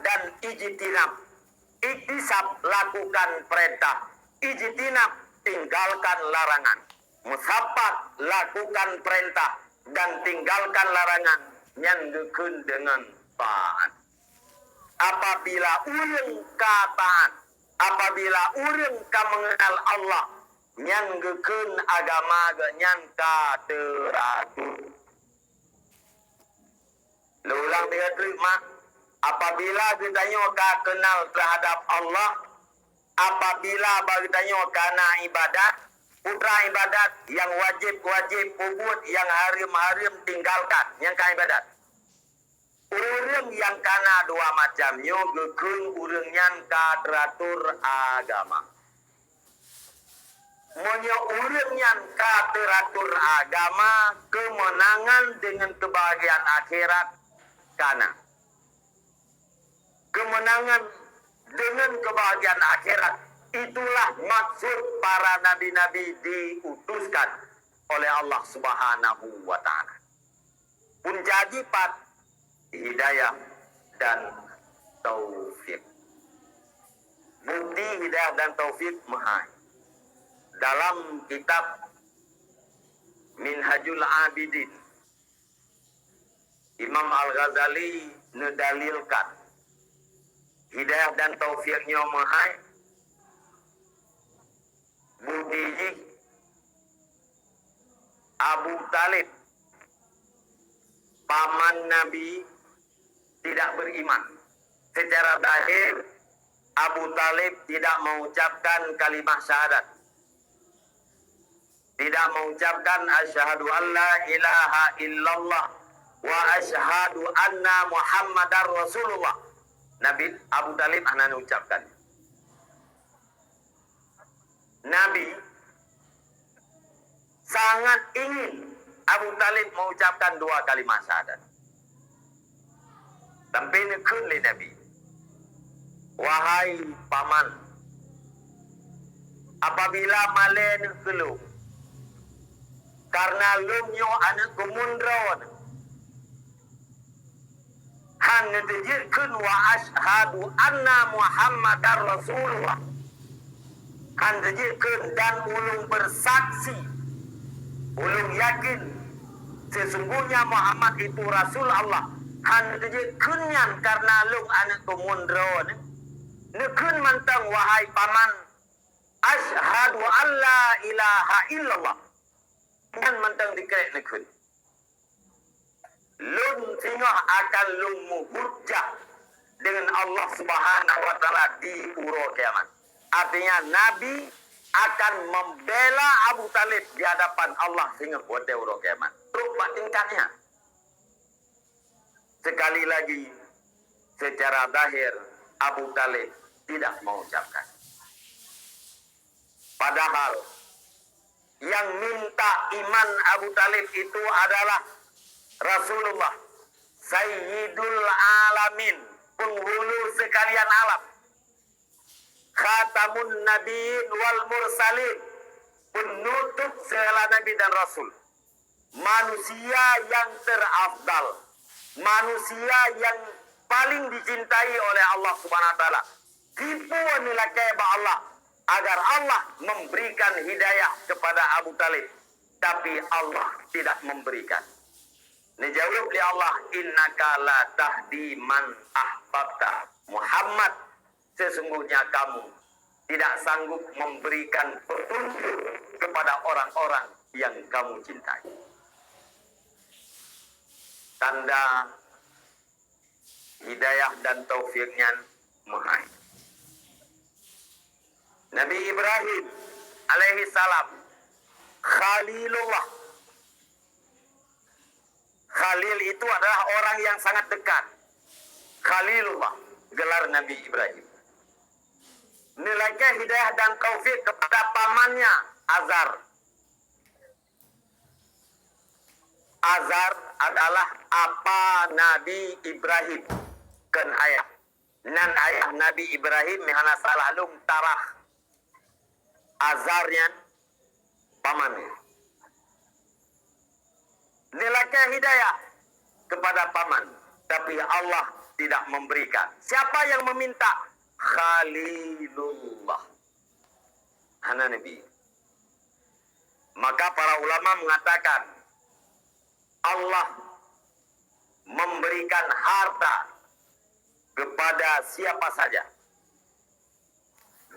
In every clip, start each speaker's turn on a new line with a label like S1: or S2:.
S1: dan ijtinab. Iktisab, lakukan perintah. Ijtinab, tinggalkan larangan. Musabat, lakukan perintah dan tinggalkan larangan. Nyangekeun dengan taat. Apabila urang ka taat, apabila urang ka mengenal Allah, nyangekeun agama ge nyan ka teratur. Ulang dia terima. Apabila kita nyoka kenal terhadap Allah, apabila kita nyoka na ibadat, putra ibadat yang wajib-wajib puput, yang haram-haram tinggalkan, yang ka ibadat. Urang yang kana dua macam nyogekeun urang nyan ka teratur agama. Monyo urang nyan ka teratur agama, kemenangan dengan kebahagiaan akhirat kana. Kemenangan dengan kebahagiaan akhirat, itulah maksud para nabi-nabi diutuskan oleh Allah Subhanahu wa ta'ala. Pun jadi pat hidayah dan taufik. Bukti hidayah dan taufik mahal. Dalam kitab Minhajul Abidin, Imam Al-Ghazali nedalilkan hidayah dan taufiknya mahal. Bukti Abu Talib, paman Nabi, tidak beriman. Secara zahir, Abu Talib tidak mengucapkan kalimat syahadat. Tidak mengucapkan asyhadu an la ilaha illallah wa asyhadu anna Muhammadar Rasulullah. Nabi Abu Talib hanya mengucapkan. Nabi sangat ingin Abu Talib mengucapkan dua kalimat syahadat. Tapi nekeun li Nabi. Wahai paman, apabila malen keluh, karena lumnyo anak kumundron, han netejirkeun wa asyhadu anna Muhammadar Rasulullah. Han netejirkeun dan ulung bersaksi, ulung yakin sesungguhnya Muhammad itu Rasul Allah. Han netejirkeun nyan karena lung anak kumundron. Nekeun mantang wahai paman, asyhadu an la ilaha illallah. Dan mantang dikerek nekeun. Lung singah akan lung muhujjah dengan Allah Subhanahu wa ta'ala di uro kiamat. Artinya Nabi akan membela Abu Talib di hadapan Allah sehingga buat uro kiamat. Terus tingkatnya. Sekali lagi, secara zahir Abu Talib tidak mengucapkan. Padahal yang minta iman Abu Talib itu adalah Rasulullah, Sayyidul Alamin, penghulu sekalian alam, Khatamun Nabiin wal Mursalin, penutup segala Nabi dan Rasul, manusia yang terafdal, manusia yang paling dicintai oleh Allah Subhanahu wa ta'ala. Tipu nilakai ba Allah agar Allah memberikan hidayah kepada Abu Talib, tapi Allah tidak memberikan. Dijawab oleh Allah, innaka la tahdi man ahbabta. Muhammad, sesungguhnya kamu tidak sanggup memberikan petunjuk kepada orang-orang yang kamu cintai. Tanda hidayah dan taufiknya mahal. Nabi Ibrahim alaihi salam, Khalilullah. Khalil itu adalah orang yang sangat dekat. Khalilullah, gelar Nabi Ibrahim. Nilainya hidayah dan taufik kepada pamannya Azar. Azar adalah apa Nabi Ibrahim kan ayah. Nan ayah Nabi Ibrahim mihana salah lung tarah. Azarnya pamannya. Nilainya hidayah kepada paman, tapi Allah tidak memberikan. Siapa yang meminta? Khalilullah. Hana Nabi. Maka para ulama mengatakan Allah memberikan harta kepada siapa saja,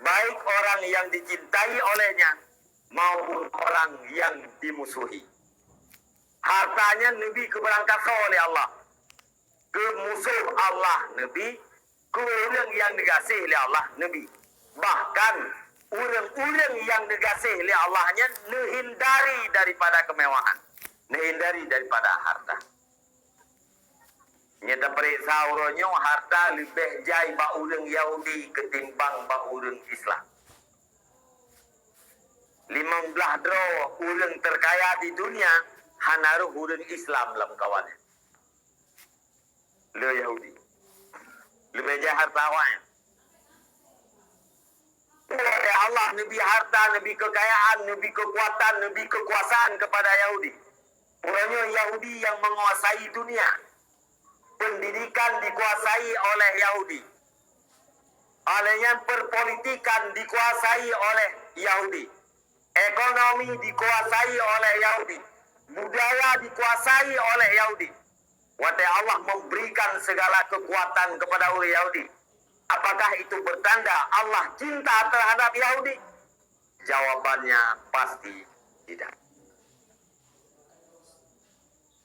S1: baik orang yang dicintai olehnya maupun orang yang dimusuhi. Hartanya Nabi keberangkatan oleh Allah, ke musuh Allah Nabi, ke orang yang dikasih oleh Allah Nabi. Bahkan orang-orang yang dikasih oleh Allahnya menghindari daripada kemewahan, menghindari daripada harta. Nyata periksa uronyo harta lebih jai ba orang Yahudi ketimbang ba orang Islam. 15 dro orang terkaya di dunia hanaruh orang Islam dalam kawannya. Le Yahudi. Lebih jai hartawan. Oleh Allah Nabi harta, Nabi kekayaan, Nabi kekuatan, Nabi kekuasaan kepada Yahudi. Orangnya Yahudi yang menguasai dunia. Pendidikan dikuasai oleh Yahudi. Olehnya perpolitikan dikuasai oleh Yahudi. Ekonomi dikuasai oleh Yahudi. Budaya dikuasai oleh Yahudi. Wahai Allah memberikan segala kekuatan kepada orang Yahudi. Apakah itu bertanda Allah cinta terhadap Yahudi? Jawabannya pasti tidak.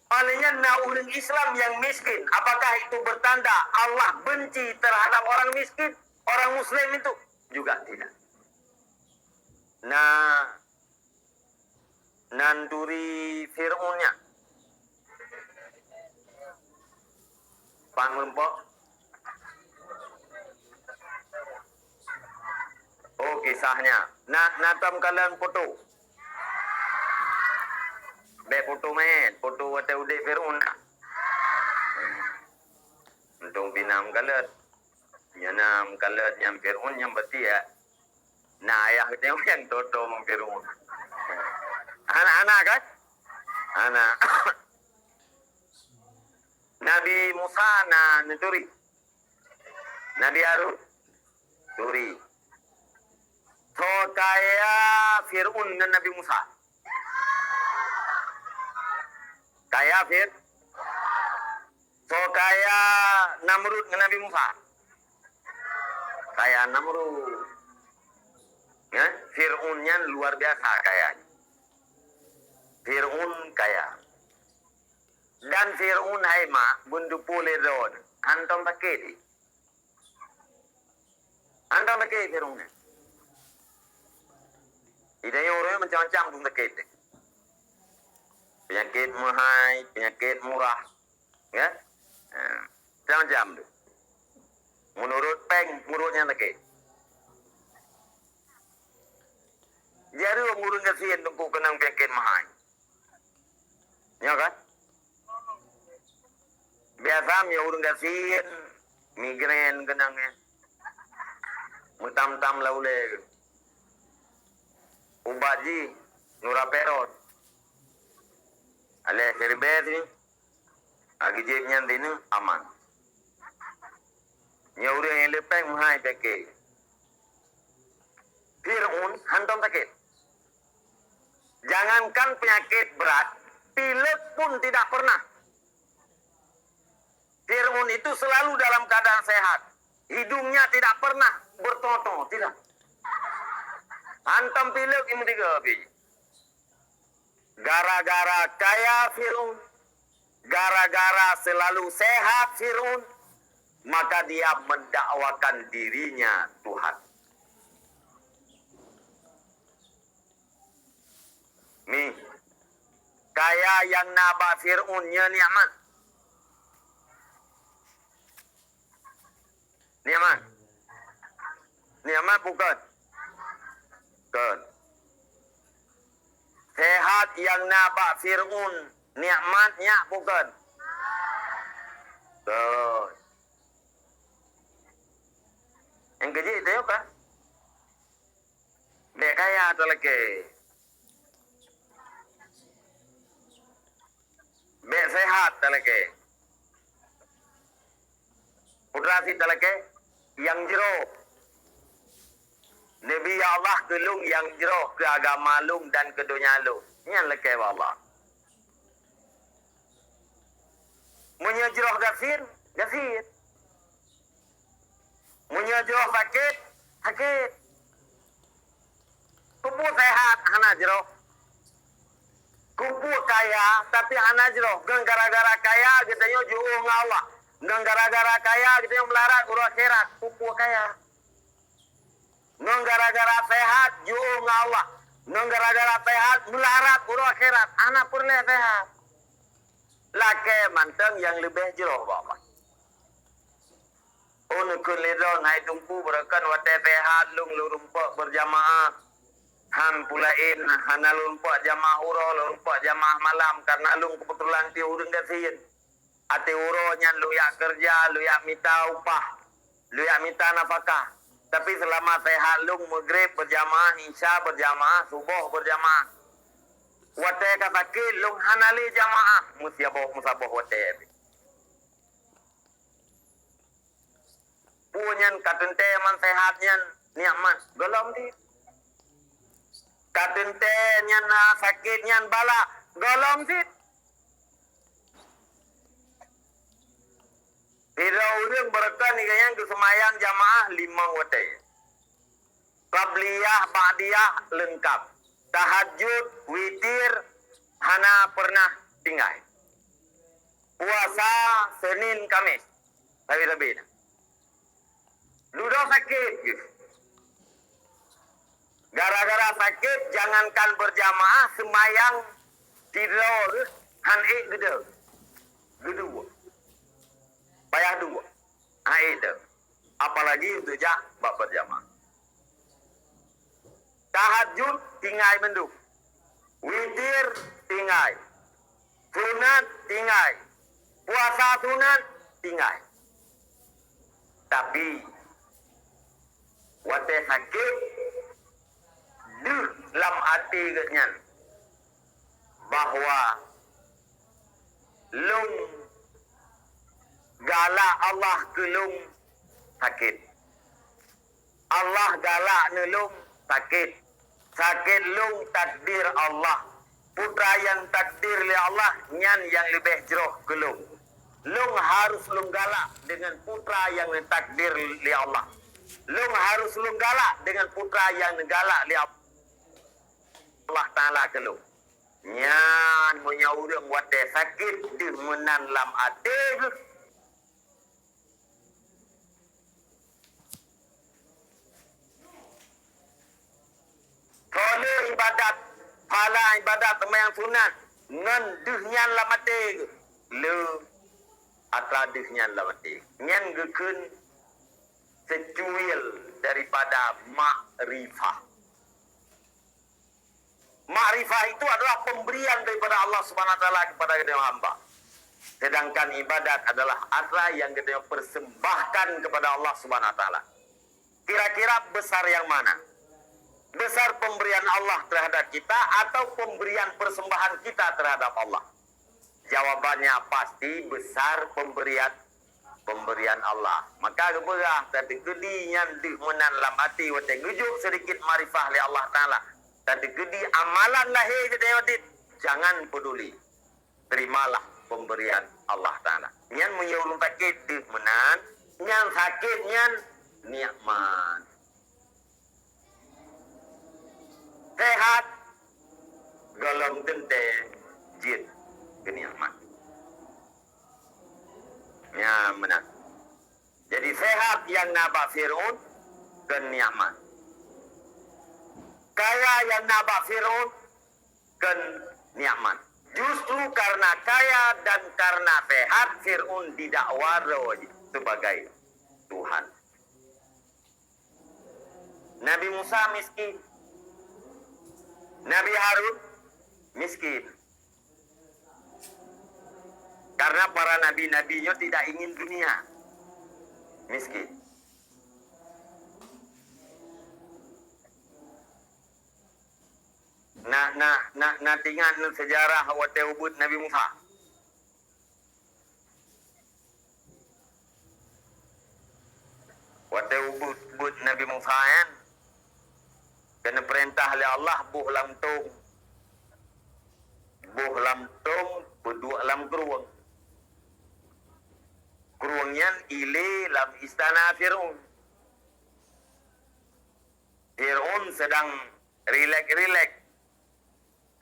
S1: Olehnya orang Islam yang miskin, apakah itu bertanda Allah benci terhadap orang miskin? Orang Muslim itu juga tidak. Nah, nanduri Fir'aunnya. Pan Lempok. Oh, kisahnya. Natam kalian foto. Be foto men, foto wate ude Fir'aun. Untung binam kalat. Nyanam kalat yang Fir'aun yang berarti ya. Nah, ayah dia yang toto mong Fir'aun. Anak-anak kan? Anak. Nabi Musa nuturi. Nabi Harun turi. So kaya Fir'aun dan Nabi Musa. Kaya So kaya Namrud dengan Nabi Musa. Kaya Namrud. Ya, Fir'aunnya luar biasa kayanya. Fir'aun kaya. Dan Fir'aun haima bundu pule road. Anton pakai. Anton pakai Fir'aun. Idanya orang macam-macam pun pakai. Penyakit mahal, penyakit murah. Ya? Macam-macam tu. Menurut peng, menurutnya pakai. Jadi orang kasihan tunggu kenang penyakit mahal. Ya kan? Biasanya orang kasihan migrain kenangnya. Mutam-tam laule. Ubaji, nuraperot. Ale herbet ni. Agi jebnya ini aman. Nyauri yang lepeng mahai pakai. Fir'aun hantam sakit. Jangankan penyakit berat, pilek pun tidak pernah. Fir'aun itu selalu dalam keadaan sehat. Hidungnya tidak pernah bertoto, tidak. Hantam pilek ini tiga biji. Gara-gara kaya Fir'aun, gara-gara selalu sehat Fir'aun, maka dia mendakwakan dirinya Tuhan. Nih, kaya yang naba Fir'aunnya ni'mat. Ni'mat. Ni'mat bukan. Bukan. Sehat yang naba Fir'aun nikmatnya bukan. Betul. Yang kerja itu apa? Dek kaya atau lagi? Dek sehat atau lagi? Putra si talake yang jero. Nabi ya Allah gelung yang jero ke agama lung dan ke dunia lung. Yang leke Allah. Munya jero gafir, gafir. Munya jero sakit, sakit. Kupu sehat, hana jero. Kupu kaya, tapi hana jero. Gang gara-gara kaya, kita nyo ju'uh Allah. Gang gara-gara kaya, kita nyo melarat urut akhirat. Kupu kaya. Gang gara-gara sehat, ju'uh Allah. Gang gara-gara sehat, melarat urut akhirat. Anak purle sehat. Lake manteng yang lebih jero, Bapak. Unukun lidon, hai tungku berakan wate sehat, lung lurumpak berjamaah. Han pulain hana lumpak jamaah uro lumpak jamaah malam karena lung kebetulan ti urang gasin ate uro nyan lu ya kerja lu ya minta upah lu ya minta nafkah tapi selama sehat lung maghrib berjamaah isya berjamaah subuh berjamaah wate ka sakit lung hanali jamaah musabah wate punyan katente man sehatnya nikmat golong di katente nyan sakit nyan bala golong sit. Bila urang berkan yang kesemayang jamaah 5 wate. Qabliyah, ba'diyah lengkap. Tahajud, witir hana pernah tinggal. Puasa Senin Kamis. Lebih-lebih. Ludo sakit gitu. Gara-gara sakit, jangankan berjamaah, semayang tidur, han gede. Gedua. Payah dua. Itu. Apalagi untuk bab berjamaah. Tahajud, tinggal menduk. Witir, tinggal. Sunat, tinggal. Puasa sunat, tinggal. Tapi, wate sakit, dalam hati kenyan bahwa lung galak Allah ke lung sakit. Allah galak ne lung sakit. Sakit lung takdir Allah. Putra yang takdir li Allah nyan yang lebih jeroh ke lung. Lung harus lung galak dengan putra yang takdir li Allah. Lung harus lung galak dengan putra yang galak li Allah Ta'ala ke lu. Nyan punya urang wate sakit di menan lam ate. Kole ibadat, pala ibadat yang sunat. Ngan duh nyan lam ate. Le atra duh nyan lam ate. Nyan gekun secuil daripada ma'rifah. Ma'rifah itu adalah pemberian daripada Allah Subhanahu wa taala kepada kita hamba. Sedangkan ibadat adalah atra yang kita persembahkan kepada Allah Subhanahu wa taala. Kira-kira besar yang mana? Besar pemberian Allah terhadap kita atau pemberian persembahan kita terhadap Allah? Jawabannya pasti besar pemberian Allah. Maka keberah tadi gedinya di menan lam hati wa gujuk sedikit ma'rifah li Allah taala. Tadi gedi amalan lahir ke dewatit. Jangan peduli. Terimalah pemberian Allah Ta'ala. Nyan menyuruh sakit di menan. Nyan sakit nyan nikmat. Sehat. Golong tente jid ke nikmat. Ya menang. Jadi sehat yang nabak Fir'aun ke nikmat. Kaya yang nabak Fir'aun kan nikmat. Justru karena kaya dan karena sehat Fir'aun didakwa sebagai Tuhan. Nabi Musa miskin. Nabi Harun miskin. Karena para nabi-nabinya tidak ingin dunia. Miskin. Nak tinggal sejarah wate ubud Nabi Musa. Waktu ubud Nabi Musa kan, kena perintah oleh Allah buh lamtung. Buh lamtung berdua lam keruang. Keruangnya ile lam istana Fir'aun. Fir'aun sedang rilek-rilek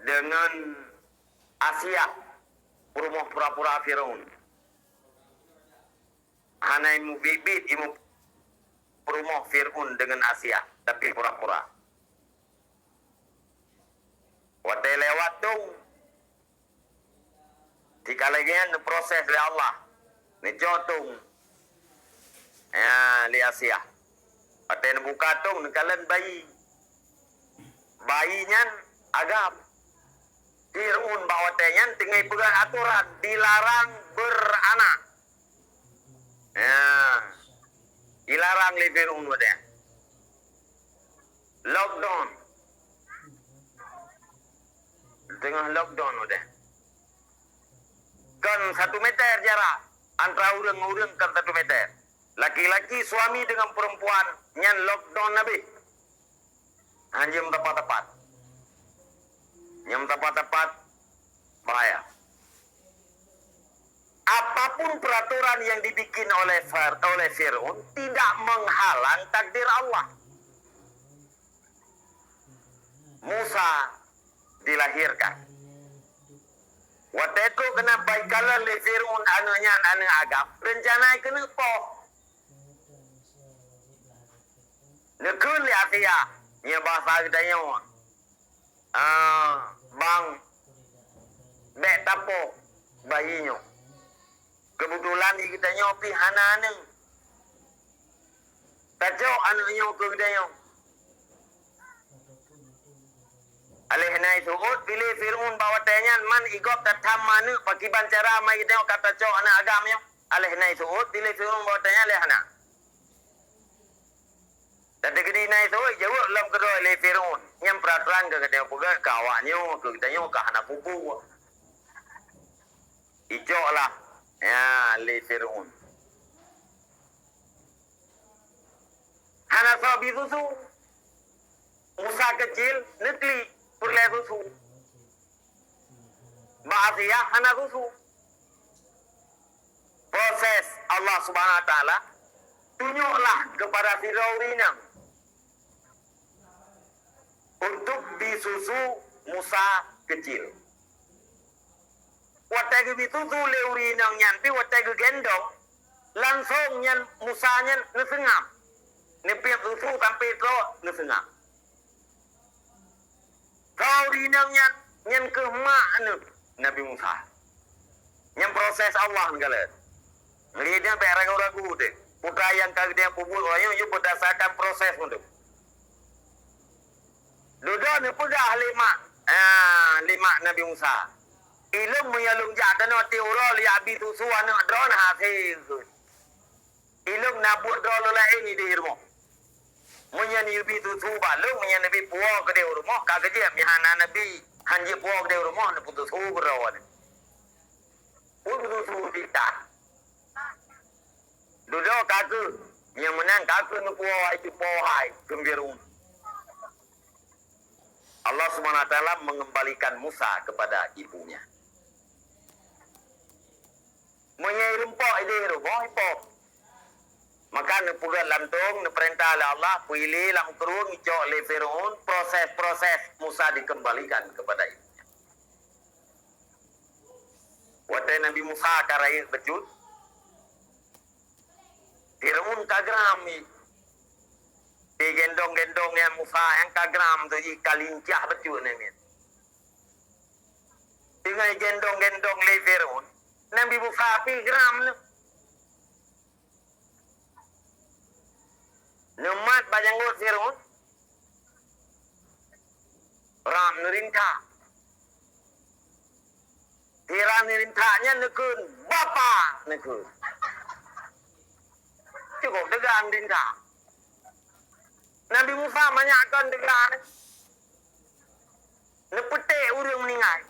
S1: dengan Asia, rumah pura-pura Fir'aun. Hanai mu bibit imu rumah Fir'aun dengan Asia, tapi pura-pura. Waktu lewat tu, jika lagi proses oleh Allah, ni jotung, ya li Asia. Waktu buka tu, kalian bayinya agak Fir'aun bawa tenyan tinggal pegang aturan dilarang beranak. Ya, dilarang li Fir'aun wadah. Lockdown. Tengah lockdown wadah. Kan 1 meter jarak antara orang-orang kan 1 meter. Laki-laki suami dengan perempuan nyan lockdown nabi. Anjing tepat-tepat. Yang tepat-tepat bahaya. Apapun peraturan yang dibikin oleh Fir'aun tidak menghalang takdir Allah. Musa dilahirkan. Waktu itu kena baikalah le Fir'aun anunya anu agam. Rencana kena po. Nekun li Asia. Nya bahasa kita nyawa. Bang bek tapo bayinya. Kebetulan kita nyopi hanane. Tajau anaknya ke gedanya. Alehna itu pilih Fir'aun bawa tanya man igop tatam mana pakiban cara mai kita kata cok anak agamnya. Alehna itu pilih Fir'aun bawa tanya alehna. Tadi gini na itu jauh lam kedua le Fir'aun. Yang peraturan ke kita puga kawannya ke kita ke anak pupu. Icok lah. Ya le Fir'aun. Hana sabi susu. Musa kecil nekli perle susu. Bahasa hana susu. Proses Allah Subhanahu Wa Taala tunjuklah kepada Fir'aun untuk disusu Musa kecil. Waktu disusu leuri nang nyanpi waktu gendong langsung nyan Musa nyan nesengam. Nepiak susu sampai itu nesengam. Kau rinang nyan ke mak Nabi Musa. Yang proses Allah kalian. Ngelihatnya ragu-ragu deh. Putra yang kagak dia pupul orang yang berdasarkan proses untuk. Duduk ni pedah lima Nabi Musa. Ilmu menyalung jatan hati orang lihat bitu suan drone hasil. Ilmu nabut drone lain di rumah. Menyani bitu suba lu menyani puak ke dia rumah kagak dia mihana Nabi hanji puak dia rumah ni putus uberawan. Putus ubita. Duduk kagak yang menang kagak nu puak itu puak gembirun. Allah Subhanahu Wa Taala mengembalikan Musa kepada ibunya. Menyai rempok ide rumah ipok. Maka nepugan lantung neperintah oleh Allah pilih lam kerung icok le Fir'aun proses Musa dikembalikan kepada ibunya. Waktu Nabi Musa karai bejut Fir'aun kagrami. Gendong-gendong yang Musa yang kagram tu kalincah betul ni. Tinggal gendong-gendong le Fir'aun. Nabi Musa pi gram ni. Nemat bajanggut Fir'aun. Ram nerinta. Tiran nerintanya nekun bapa nekun. Cukup degan nerinta. Nabi Musa banyakkan degan. Nepetik urang meninggal.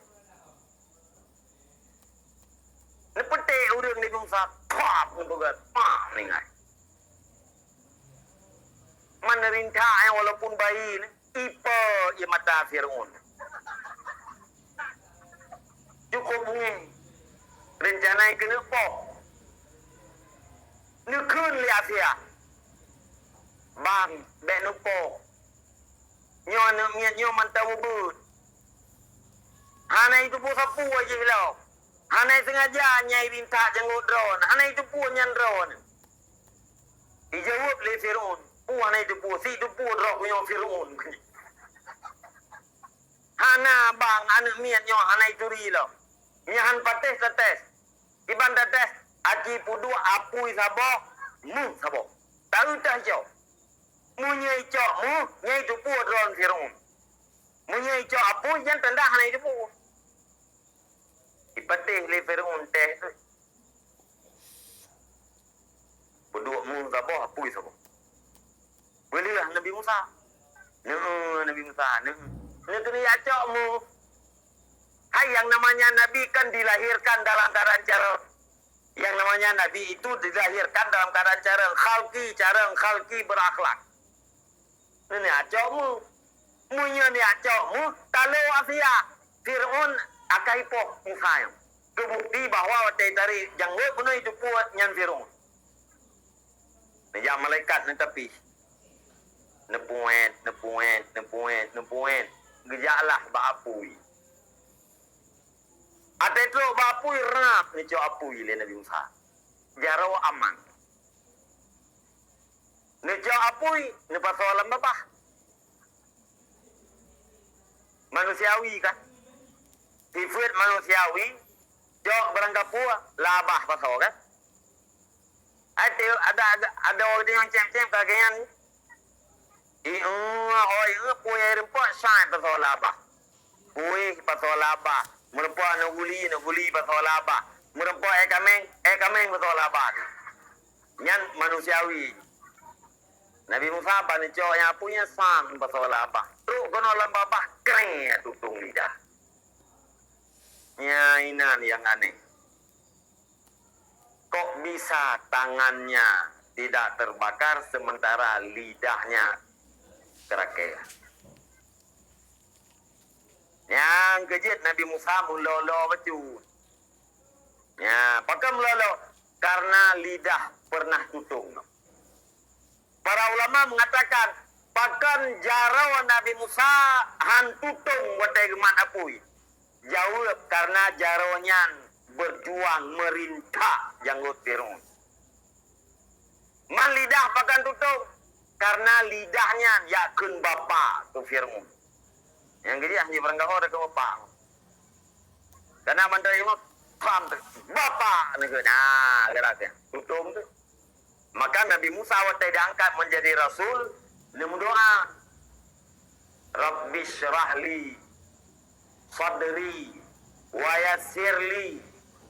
S1: Nepetik urang Nabi Musa. Pap nepegat. Pap meninggal. rintah yang walaupun bayi ni, ipa ia mata Fir'aun. Cukup bunyi. Rencana yang kena pok. Nekun lihat sia. Bang, bek nupok. Nyo nak miat nyo mantau bubut. Hana itu pun sapu aja hilau. Hana sengaja nyai rintah jenggot drone. Hana itu pun nyan drone. Dijawab oleh Fir'aun. Hana itu pun. Si itu pun drone punya Fir'aun. Hana bang, anak miat nyo hana itu rilau. Nyahan pates tetes. Iban tetes. Aki pudu apui sabok. Mu sabok. Tahu tak jauh. Mu nyai cok mu. Nyai itu pun drone Fir'aun. Mu nyai cok apui yang tanda hana itu pun. Ipatih le Fir'aun teh tu. Berdua mu sabok apui sabok. Bolehlah Nabi Musa. Nabi Musa. Ini kena acok mu. Hai, yang namanya Nabi kan dilahirkan dalam keadaan cara. Yang namanya Nabi itu dilahirkan dalam keadaan cara khalqi berakhlak. Ini acok mu. Munya ni acok mu. Kalau Asia, Fir'aun akai poh Musa yang. Kebukti bahawa dari janggut penuh itu puat nyan Fir'aun. Yang malaikat ni tepi. Nepuet. Gejaklah bapui. Ada itu bapui rap ni cok apui le Nabi Musa. Jaro aman. Ni cok apui ni pasolam apa? Manusiawi kan? Sifat manusiawi cok berangkapua labah pasal kan? Ada orang yang cem-cem kagian. Puai rempah syai pasal labah. Puai pasal labah. Merempah nak guli pasal labah. Merempah kameng pasal labah. Yang manusiawi. Nabi Musa bani cok yang punya sam pasal labah. Tu kena labah kering tutung lidah. Ya inan yang aneh. Kok bisa tangannya tidak terbakar sementara lidahnya kerakir? Yang kejut Nabi Musa mulolo betul. Ya, pakai mulolo karena lidah pernah tutung. Para ulama mengatakan pakan jarau Nabi Musa han tutung watai geman apui. Jawab karena jaraunya berjuang merintah janggut Fir'aun. Man lidah pakan tutung karena lidahnya yakun bapa tu Fir'aun. Yang gede hanya berangkau ada ke bapa. Karena menteri itu paham tu bapa ni ke. Nah, geraknya tutung tu. Maka Nabi Musa waktu diangkat menjadi rasul, dia berdoa, Rabbi syrahli sadri wa yassirli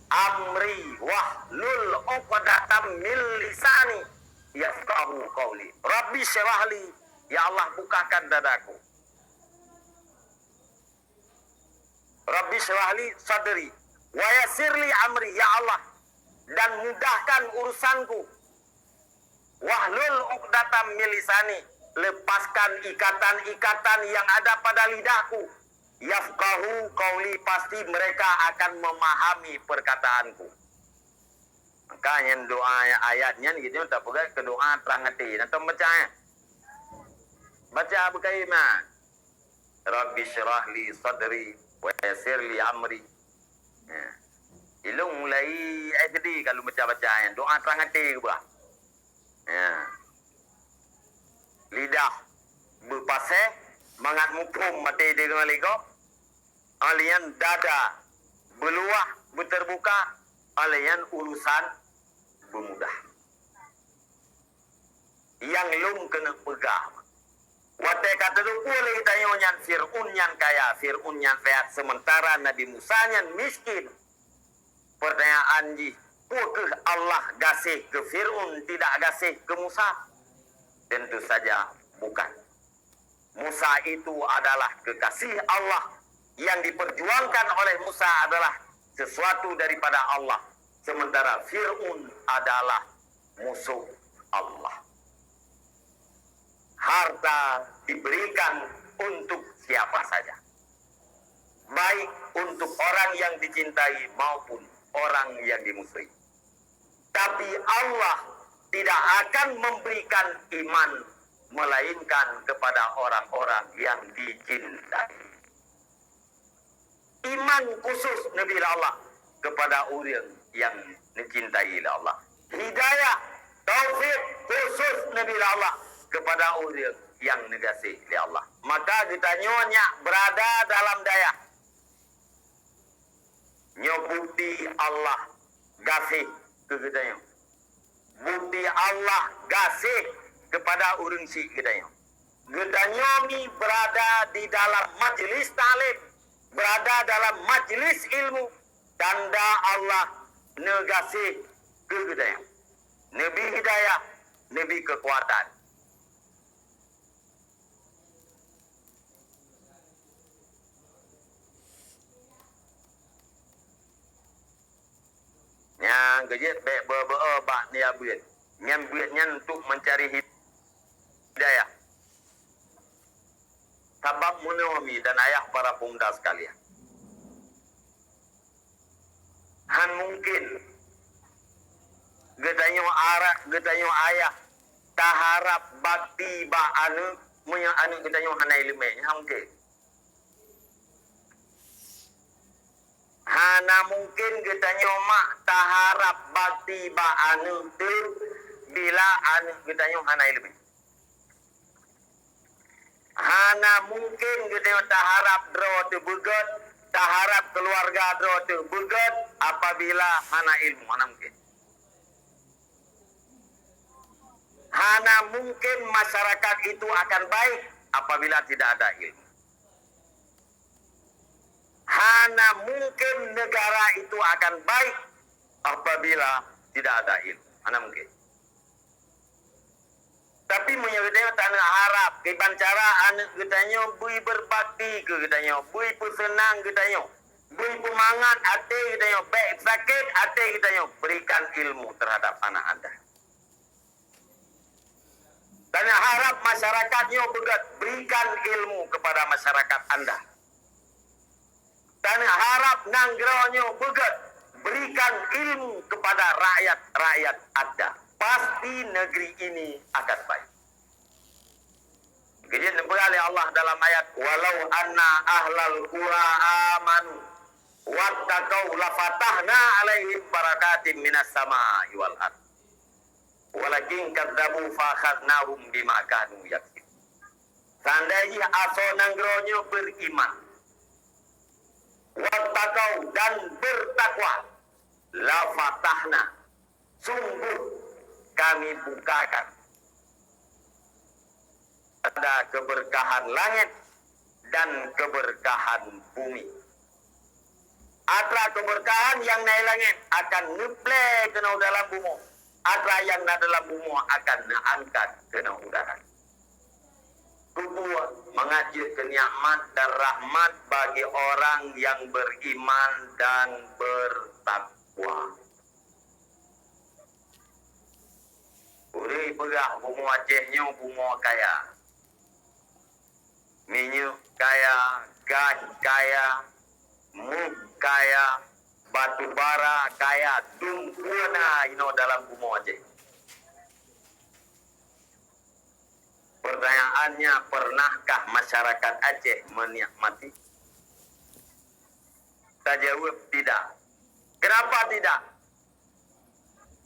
S1: amri wahlul 'uqdatam min lisani yafqahu qawli. Rabbi syrahli, ya Allah bukakan dadaku. Rabbi syrahli sadri wa yassirli amri, ya Allah, dan mudahkan urusanku. Wahlul 'uqdatam min lisani, lepaskan ikatan-ikatan yang ada pada lidahku. Yafqahu qauli, pasti mereka akan memahami perkataanku. Makanya doa ayatnya gitu tak boleh ke doa terang hati. Nanti baca berkaiman. Rabbi syrah li sadri wa yassir li amri. Ya. Ilung mulai sedih kalau baca-bacaan doa terang hati ke bah. Ya. Lidah berpasih mangat mukum mati dengan lego. Alian dada beluah berterbuka, alian urusan bermudah. Yang lum kena pegang. Watai kata tu boleh kita nyan Fir'aun yang kaya, Fir'aun yang sehat, sementara Nabi Musa yang miskin. Pertanyaan ji, apakah Allah gasih ke Fir'aun tidak gasih ke Musa? Tentu saja bukan. Musa itu adalah kekasih Allah. Yang diperjuangkan oleh Musa adalah sesuatu daripada Allah. Sementara Fir'aun adalah musuh Allah. harta diberikan untuk siapa saja, baik untuk orang yang dicintai maupun orang yang dimusuhi. Tapi Allah tidak akan memberikan iman melainkan kepada orang-orang yang dicintai. Iman khusus Nabi Allah kepada orang yang dicintai Allah. Hidayah, taufik khusus Nabi Allah kepada orang yang negasi oleh Allah. Maka kita nyonya berada dalam daya. Bukti Allah gasih ke kita. Bukti Allah gasih kepada orang si kita. Kita nyomi berada di dalam majlis talim, berada dalam majlis ilmu. Tanda Allah negasi ke kita. Nabi hidayah, Nabi kekuatan. Yang kejut bak ni abuit. Nyan buitnya untuk mencari hidayah. Sabab menumi dan ayah para pemuda sekalian. Han mungkin getanyo ayah taharap bakti ba anu munya anu getanyo hanai lime mungkin. Hana mungkin getanyo mak taharap bakti ba anu tu bila anu getanyo hanai lime. Hana mungkin getanyo taharap dro tu bugot, taharap keluarga dro tu bugot apabila hana ilmu, hana mungkin. Hana mungkin masyarakat itu akan baik apabila tidak ada ilmu. Hana mungkin negara itu akan baik apabila tidak ada ilmu. Hana mungkin. Tapi menyebutnya tanah harap kebancara anak getanyo bui berbakti ke getanyo, bui pesenang getanyo, bui pemangat hati getanyo, baik sakit hati getanyo, berikan ilmu terhadap anak anda. Dan harap masyarakatnya berikan ilmu kepada masyarakat anda. Dan harap nanggronya berikan ilmu kepada rakyat-rakyat anda. Pasti negeri ini akan baik. Kemudian oleh Allah dalam ayat walau anna ahlal qura amanu wattaqau lafatahna alaihim barakatim minas samaa'i wal ardh. Walakin kadzabu fakhadnahum bima kanu yaksib. Seandainya aso nanggronya beriman, wattaqau dan bertakwa, la fatahna, sungguh kami bukakan ada keberkahan langit dan keberkahan bumi. Atra keberkahan yang naik langit akan ngeple ke dalam bumi. Atra yang ada dalam bumi akan diangkat ke udara. Kedua, mengajak kenikmat dan rahmat bagi orang yang beriman dan bertakwa. Uri begak bumi Acehnya bumi kaya. Minyak kaya, gas kaya, mug kaya, batu bara kaya, dumpuna dalam bumi Aceh. Pertanyaannya, pernahkah masyarakat Aceh menikmati? Saya jawab tidak. Kenapa tidak?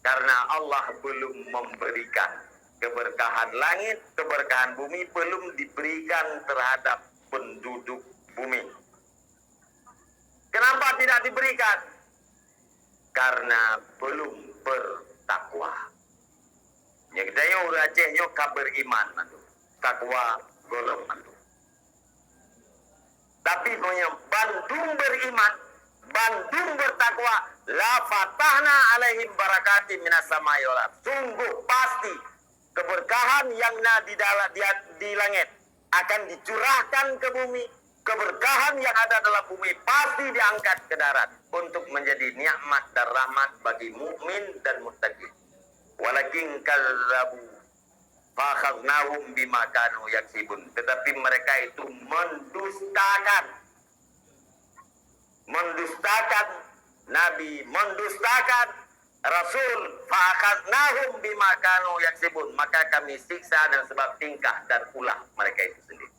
S1: Karena Allah belum memberikan keberkahan langit, keberkahan bumi belum diberikan terhadap penduduk bumi. Kenapa tidak diberikan? Karena belum bertakwa. Yang kita yang Acehnya beriman, takwa golongan. Tapi punya Bandung beriman, Bandung bertakwa, la fatahna alaihim barakatim minas samaa'i wal ardh. Sungguh pasti keberkahan yang di langit akan dicurahkan ke bumi. Keberkahan yang ada dalam bumi pasti diangkat ke darat untuk menjadi nikmat dan rahmat bagi mukmin dan muttaqin. Walakin kazzabu akhadnahum bima kanu yaksibun. Tetapi mereka itu mendustakan Nabi, mendustakan Rasul. Fa akhadnahum bima kanu yaksibun. Maka kami siksa dan sebab tingkah dan ulah mereka itu sendiri.